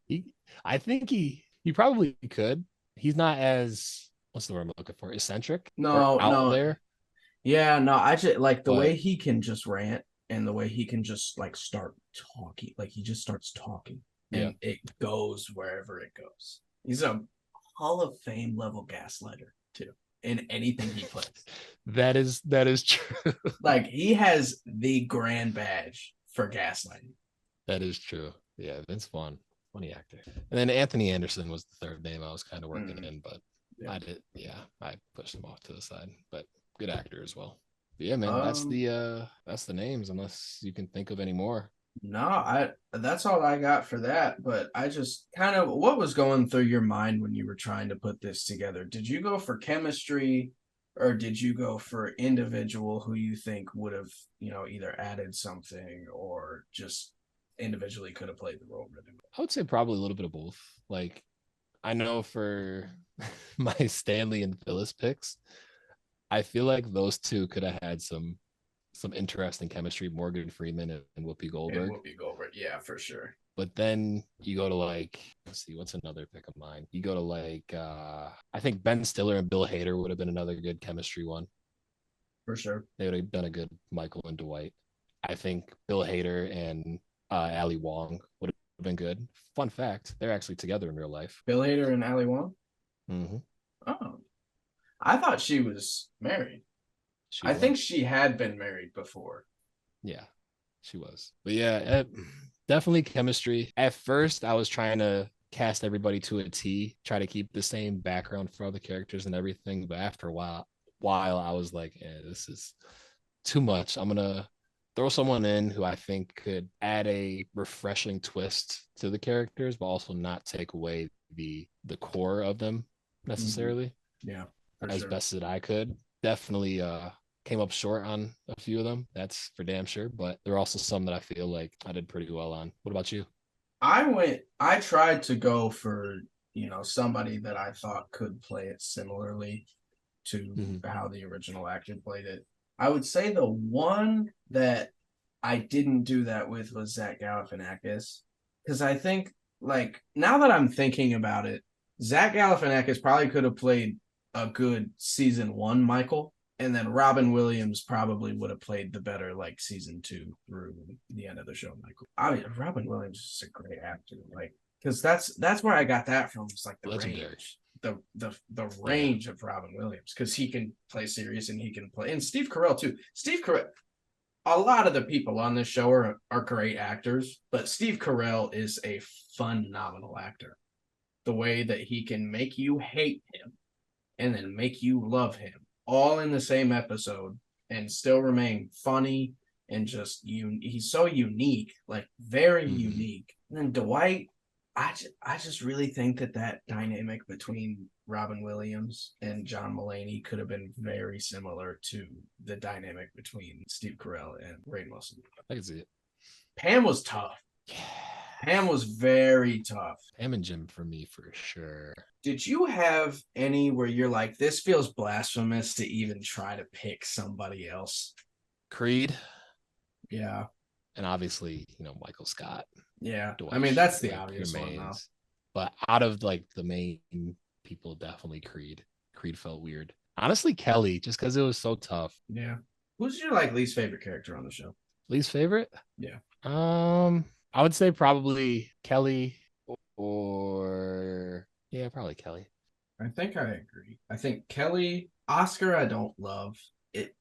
He I think he probably could. He's not as what's the word I'm looking for? Eccentric or No, out no, there, yeah, no. I just like the but way he can just rant and the way he can just like start talking. Like he just starts talking yeah, and it goes wherever it goes. He's a Hall of Fame level gaslighter too in anything he plays. that is true. Like he has the grand badge for gaslighting. That is true. Yeah, Vince Vaughn, funny actor. And then Anthony Anderson was the third name I was kind of working in, but Yeah. I pushed him off to the side. But good actor as well. But yeah, man, that's the names, unless you can think of any more. No, I that's all I got for that. But I just kind of what was going through your mind when you were trying to put this together? Did you go for chemistry or did you go for individual who you think would have, either added something or just individually could have played the role really well? I would say probably a little bit of both. Like I know for my Stanley and Phyllis picks, I feel like those two could have had some interesting chemistry, Morgan Freeman and Whoopi And Goldberg. Whoopi Goldberg, yeah, for sure. But then you go to like, let's see, what's another pick of mine? You go to like, I think Ben Stiller and Bill Hader would have been another good chemistry one. For sure. They would have done a good Michael and Dwight. I think Bill Hader and Ali Wong would have been good. Fun fact, they're actually together in real life. Bill Hader and Ali Wong? Mm-hmm. Oh, I thought she was married. I think she had been married before. Yeah, she was. But yeah, definitely chemistry. At first, I was trying to cast everybody to a T, try to keep the same background for all the characters and everything. But after a while I was like, this is too much. I'm gonna throw someone in who I think could add a refreshing twist to the characters, but also not take away the core of them necessarily. Yeah, as sure. best as I could. Definitely came up short on a few of them. That's for damn sure. But there are also some that I feel like I did pretty well on. What about you? I tried to go for, somebody that I thought could play it similarly to how the original actor played it. I would say the one that I didn't do that with was Zach Galifianakis. Because I think, like, now that I'm thinking about it, Zach Galifianakis probably could have played a good season one Michael. And then Robin Williams probably would have played the better like season 2 through the end of the show. Michael, I mean, Robin Williams is a great actor. Like, because that's where I got that from. It's like the Legendary. range, the range of Robin Williams, because he can play serious and he can play. And Steve Carell too. Steve Carell. A lot of the people on this show are great actors, but Steve Carell is a phenomenal actor. The way that he can make you hate him and then make you love him all in the same episode and still remain funny and just he's so unique, like very unique. And then Dwight, I just really think that dynamic between Robin Williams and John Mulaney could have been very similar to the dynamic between Steve Carell and Ray Wilson. I can see it. Pam was tough. Yeah. Pam was very tough. Pam and Jim for me, for sure. Did you have any where you're like, this feels blasphemous to even try to pick somebody else? Creed. Yeah. And obviously, Michael Scott. Yeah. Dwight I mean, that's the like, obvious one now. But out of like the main people, definitely Creed. Creed felt weird. Honestly, Kelly, just because it was so tough. Yeah. Who's your like least favorite character on the show? Least favorite? Yeah. I would say probably Kelly or probably Kelly. I think I agree. I think Kelly, Oscar, I don't love it.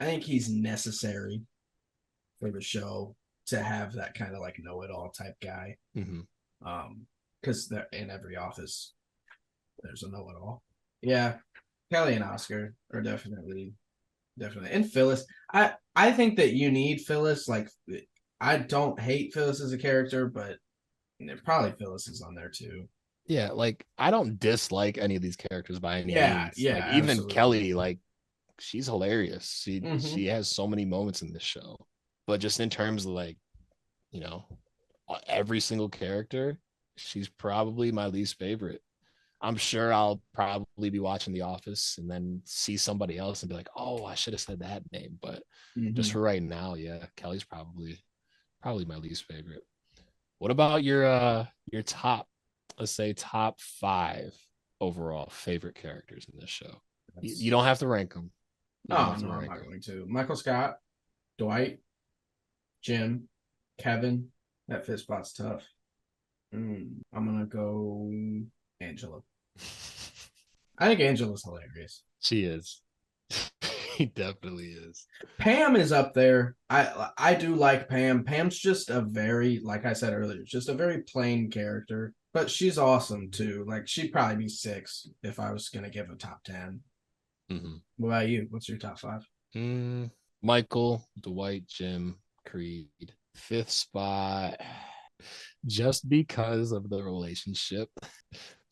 I think he's necessary for the show to have that kind of like know-it-all type guy. Because in every office, there's a know-it-all. Yeah, Kelly and Oscar are definitely, and Phyllis. I think that you need Phyllis. Like, I don't hate Phyllis as a character, but probably Phyllis is on there too. Yeah, like I don't dislike any of these characters by any means. Yeah, like, even Kelly, like she's hilarious. She has so many moments in this show. But just in terms of like, every single character, she's probably my least favorite. I'm sure I'll probably be watching The Office and then see somebody else and be like, oh, I should have said that name. But just for right now, yeah, Kelly's probably my least favorite. What about your top, let's say top 5 overall favorite characters in this show? You don't have to rank them. I'm not going to. Michael Scott, Dwight, Jim, Kevin. That fifth spot's tough. I'm gonna go Angela. I think Angela's hilarious. She is. He definitely is. Pam is up there. I do like Pam. Pam's just a very, like I said earlier, just a very plain character, but she's awesome too. Like she'd probably be 6 if I was gonna give a top 10. What about you? What's your top 5? Michael, Dwight, Jim, Creed. 5th spot, just because of the relationship,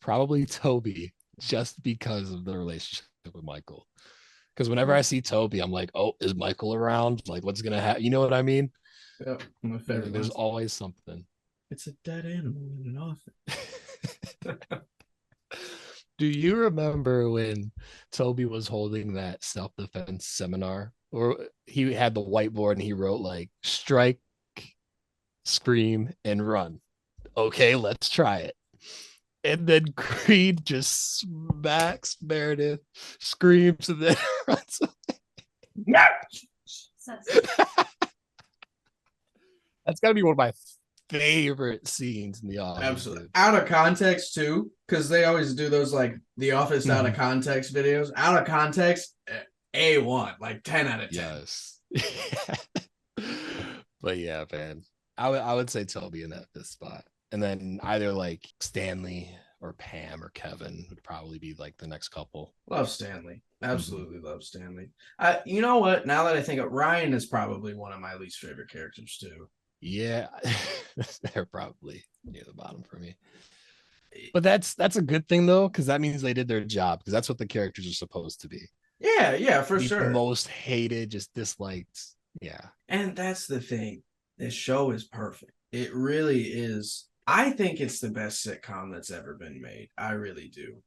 probably Toby, just because of the relationship with Michael. Because whenever I see Toby, I'm like, oh, is Michael around? Like, what's gonna happen? You know what I mean? Yep, my favorite. There's always something. It's a dead animal in an office. Do you remember when Toby was holding that self-defense seminar, or he had the whiteboard and he wrote like strike, scream, and run? Okay, let's try it. And then Creed just smacks Meredith, screams, and then runs away. That's gotta be one of my favorite scenes in The Office. Absolutely. Dude. Out of context too, because they always do those like The Office out of context videos. Out of context, A1, like 10 out of 10. Yes. But yeah, man. I would say Toby in that 5th spot. And then either like Stanley or Pam or Kevin would probably be like the next couple. Love Stanley. Absolutely love Stanley. You know what? Now that I think of Ryan is probably one of my least favorite characters too. Yeah. They're probably near the bottom for me. But that's a good thing though, because that means they did their job, because that's what the characters are supposed to be. Yeah, for sure. Most hated, just disliked. Yeah. And that's the thing. This show is perfect. It really is. I think it's the best sitcom that's ever been made. I really do.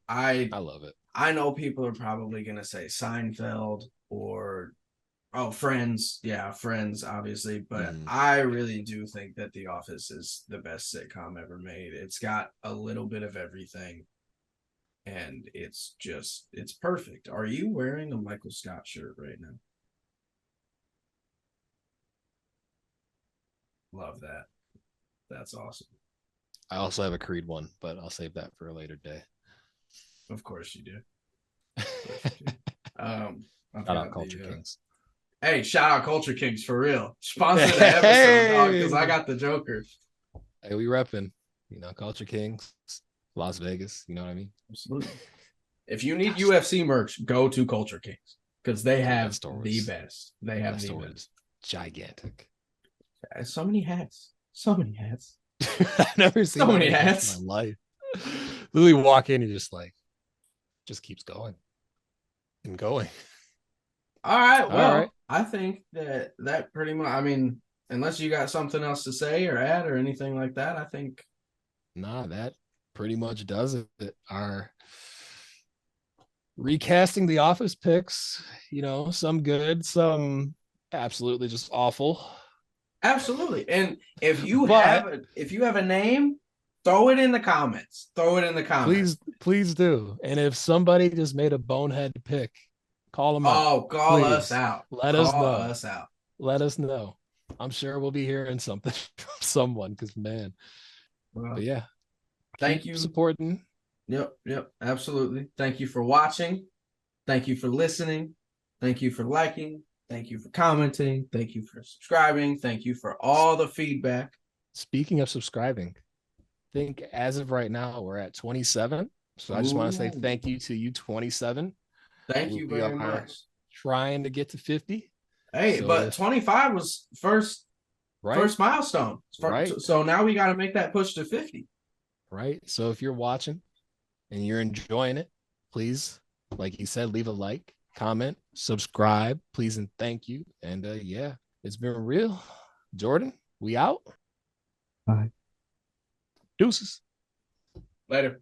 I love it. I know people are probably going to say Seinfeld or Friends. Yeah, Friends, obviously. But I really do think that The Office is the best sitcom ever made. It's got a little bit of everything. and it's perfect. Are you wearing a Michael Scott shirt right now? Love that. That's awesome. I also have a Creed one, but I'll save that for a later day. Of course you do. I've Shout out got Culture Kings. Hey, shout out Culture Kings for real. Sponsor the episode, dog, because I got the Joker. Hey, we repping, Culture Kings, Las Vegas. You know what I mean? Absolutely. If you need UFC merch, go to Culture Kings because they have the best. They have the best. Gigantic. So many hats. So many hats. I've never seen so many hats in my life. Literally walk in, you're just like, just keeps going and going. All right. Well, I think that pretty much, I mean, unless you got something else to say or add or anything like that, I think. Nah, that pretty much does it. Our recasting the Office picks, some good, some absolutely just awful. Absolutely. And if you have a name, throw it in the comments. Please do. And if somebody just made a bonehead pick, call them out. Oh, call us out. Let us know. I'm sure we'll be hearing something from someone because, man. But yeah. Thank you. Supporting. Yep. Absolutely. Thank you for watching. Thank you for listening. Thank you for liking. Thank you for commenting. Thank you for subscribing. Thank you for all the feedback. Speaking of subscribing, I think as of right now, we're at 27. So I just want to say thank you to you, 27. Thank you very much. Trying to get to 50. Hey, but 25 was first milestone. Right. So now we got to make that push to 50. Right. So if you're watching and you're enjoying it, please, like you said, leave a like, comment, subscribe, please, and thank you. And yeah, it's been real. Jordan, we out. Bye. Deuces. Later.